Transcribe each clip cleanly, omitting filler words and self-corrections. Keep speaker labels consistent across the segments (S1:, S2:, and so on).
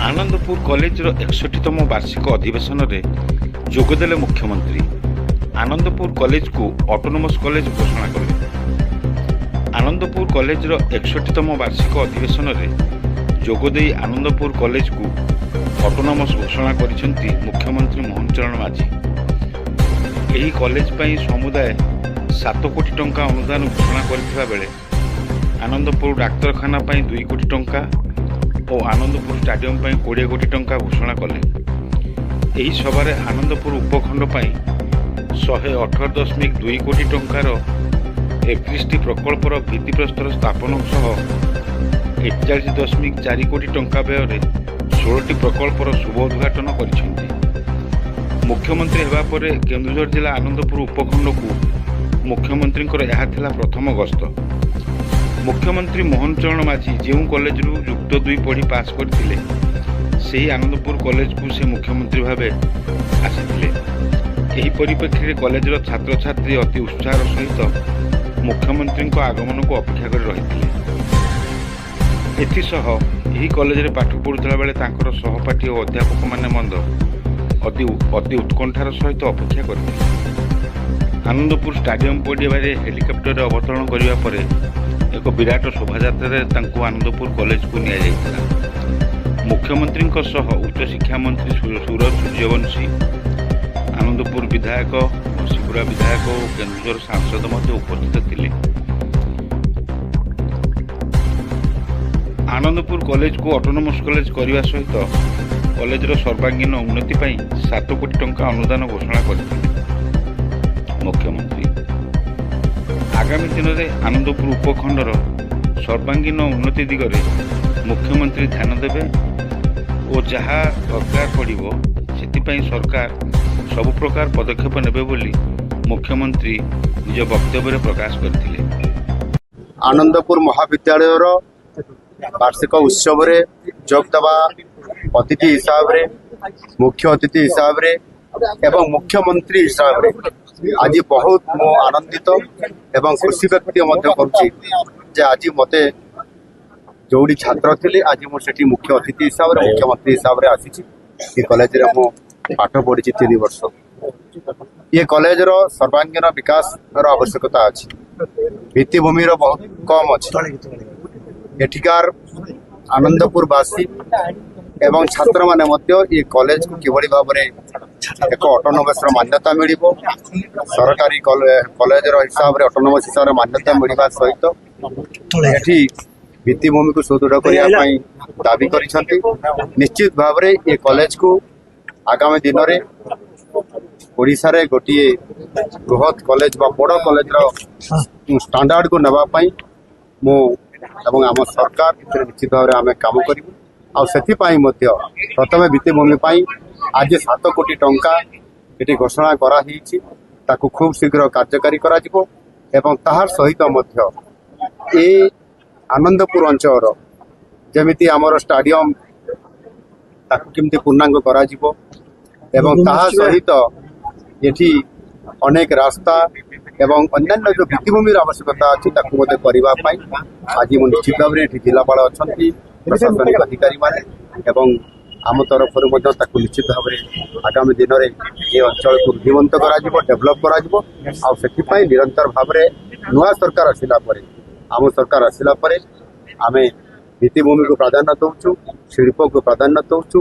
S1: आनंदपुर कॉलेजर 61तम वार्षिक अधिवेशन में जोगदेले मुख्यमंत्री। आनंदपुर कॉलेज को ऑटोनोमस कॉलेज घोषणा कले। आनंदपुर कॉलेजर 61तम वार्षिक अधिवेशन में जोगदे आनंदपुर कॉलेज को ऑटोनोमस घोषणा करिसेंती मुख्यमंत्री मोहन चरण माझी। यही कॉलेज पर समुदाय 7 कोटी टंका अनुदान घोषणा करथिबा बेले आनंदपुर डाक्तरखाना 2 कोटी टंका और आनंदपुर स्टाडियम 20 कोटी टंका घोषणा कले। यही सभार आनंदपुर उपखंड 118.2 कोटी टंकार 31 प्रकल्पर भित्तिप्रस्तर स्थापन सह 41.4 कोटी टंका व्यय 16 प्रकल्पर शुभ उद्घाटन कर। मुख्यमंत्री हेबा परे केन्दुझर जिला आनंदपुर उपखंड को मुख्यमंत्री यह प्रथम गस्त। मुख्यमंत्री मोहन चरण माझी जो कॉलेज युक्त 2 पढ़ी पास करते से आनंदपुर कॉलेज को से मुख्यमंत्री भावे आसी। यही परिप्रेक्षी कॉलेजर छात्र छात्री अति उत्साह सहित मुख्यमंत्री आगमन को अपेक्षा कर रही। एथिसह यही कॉलेज पाठ पढ़ुला बेले तांकर सहपाठी और अध्यापक माने अति उत्कंठार सहित अपेक्षा करते। आनंदपुर स्टाडियम पड़ियारे हेलिकप्टर अवतरण करने पर एक विराट शोभायात्रा आनंदपुर कॉलेज को निया। मुख्यमंत्री उच्च शिक्षा मंत्री सूरज सूर्यवंशी, आनंदपुर विधायक, शिवपुरा विधायक और केन्दुझर सांसद उपस्थित थे। आनंदपुर कॉलेज को ऑटोनोमस कॉलेज करने सहित कॉलेजर सर्वांगीन उन्नति 7 कोटी टंका अनुदान घोषणा करते मुख्यमंत्री। आगामी दिन में आनंदपुर उपखंडर सर्वांगीन उन्नति दिगरे मुख्यमंत्री ध्यान देवे और जहाँ दरकार पड़ो से सरकार सबु प्रकार पदक्षेप नेबे बोली मुख्यमंत्री निज वक्तव्य प्रकाश करथिले।
S2: आनंदपुर महाविद्यालय वार्षिक उत्सव रे जोग देवा अतिथि हिसाब रे मुख्य अतिथि हिसाब रे एवं मुख्यमंत्री हिसाब रे आज बहुत मो आनंदित एवं खुशी व्यक्त करुच्ची। आज मते जोड़ी छात्र थे आज मुझे मुख्य अतिथि हिसाब रे मुख्यमंत्री हिसाब रे आसी कॉलेज रे मो पाठ पढ़ी 3 वर्ष। ये कॉलेज रो सर्वांगीन विकास आवश्यकता अच्छी। भित्तिभूमि बहुत कम अच्छी। एठिकार आनंदपुरवासी एवं छात्र माने ये कॉलेज को किभली भाव में एक ऑटोनोमस मान्यता मिल सरकारी कॉलेज हिसाब से ऑटोनोमस हिसाब से मान्यता मिलवा सहित एठी भित्तिभूमि को सुदृढ़ करने दाबी कर। निश्चित भाव में ये कॉलेज को आगामी दिन में ओडिशा रे गोटे बृहत कॉलेज बड़ कॉलेज स्टैंडर्ड को नापी मु एवं आम सरकार निश्चित भाव में आम काम करूँ। प्रथम भित्तिभूमि आज 7 कोटी टंका ये घोषणा कराही खूब शीघ्र कार्यकारी कर सहित ये आनंदपुर अंचल जमीती आमर स्टाडियम केमती पूर्णांग करा सहित ये अनेक रास्ता एवं अन्य जो भित्तिभूमि आवश्यकता अच्छी करने आज मुझे निश्चित भाव में जिलापाल अच्छा प्रशासनिक अधिकारी एवं आम तरफ निश्चित भाव में आगामी दिन में ये अंचल को वृद्धिमंत डेभलप कर निरंतर भाव में नुआ सरकार आसला आम सरकार आसला आम भित्तिभूमि को प्राधान्य दौचु, शिल्प को प्राधान्य दौचु,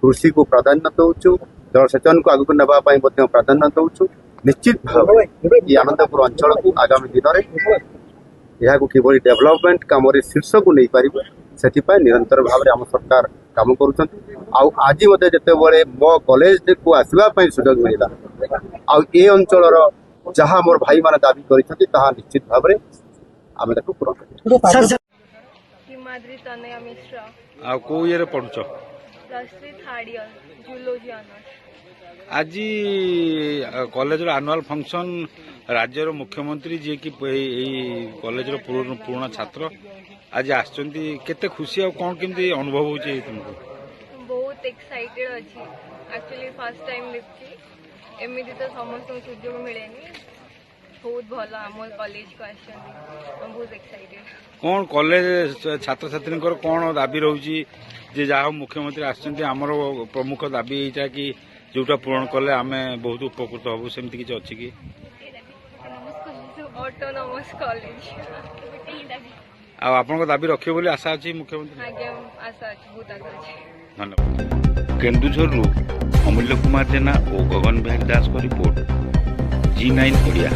S2: कृषि को प्राधान्य दौचु, जलसेचन को आगक नापी प्राधान्य दौचु। निश्चित भाव ये आनंदपुर अंचल को आगामी दिन में यह किभली डेभलपमेंट कम शीर्ष को नहीं पार से निरंतर भाव में आम सरकार काम कर। आज मत जो मो कॉलेज को आसवाई सुजोग मिला ये अंचल जहाँ मोर भाई मान दाबी कर निश्चित भाव में आम पूरण कर।
S1: आज कॉलेज एनुअल फंक्शन राज्यर मुख्यमंत्री जी की कॉलेज पुराना छात्र आज आते खुशी और कौन केमती अनुभव हो तुमको?
S3: बहुत एक्साइटेड अच्छी एक्चुअली फर्स्ट टाइम देखी एमती तो समस्त सुजोग मिले बहुत भल आम कॉलेज को आछन हम बहुत एक्साइटेड
S1: कौन कॉलेज छात्र छात्री कौन दाबी रोची जे जहाँ मुख्यमंत्री आसछन्ति हमर प्रमुख दाबी एटा कि जोटा पूरण कले आमे बहुत उपकृत हबु सेमति किछ अछि कि
S3: ऑटोनोमस कॉलेज
S1: आ आपन दाबी रखियो बोली आशा अछि मुख्यमंत्री
S3: आगे आशा अछि बहुत आगे अछि
S1: धन्यवाद केन्दुझरु अमूल्य कुमार जेना और गगन बिहारी दास को रिपोर्ट G9 ओडिया।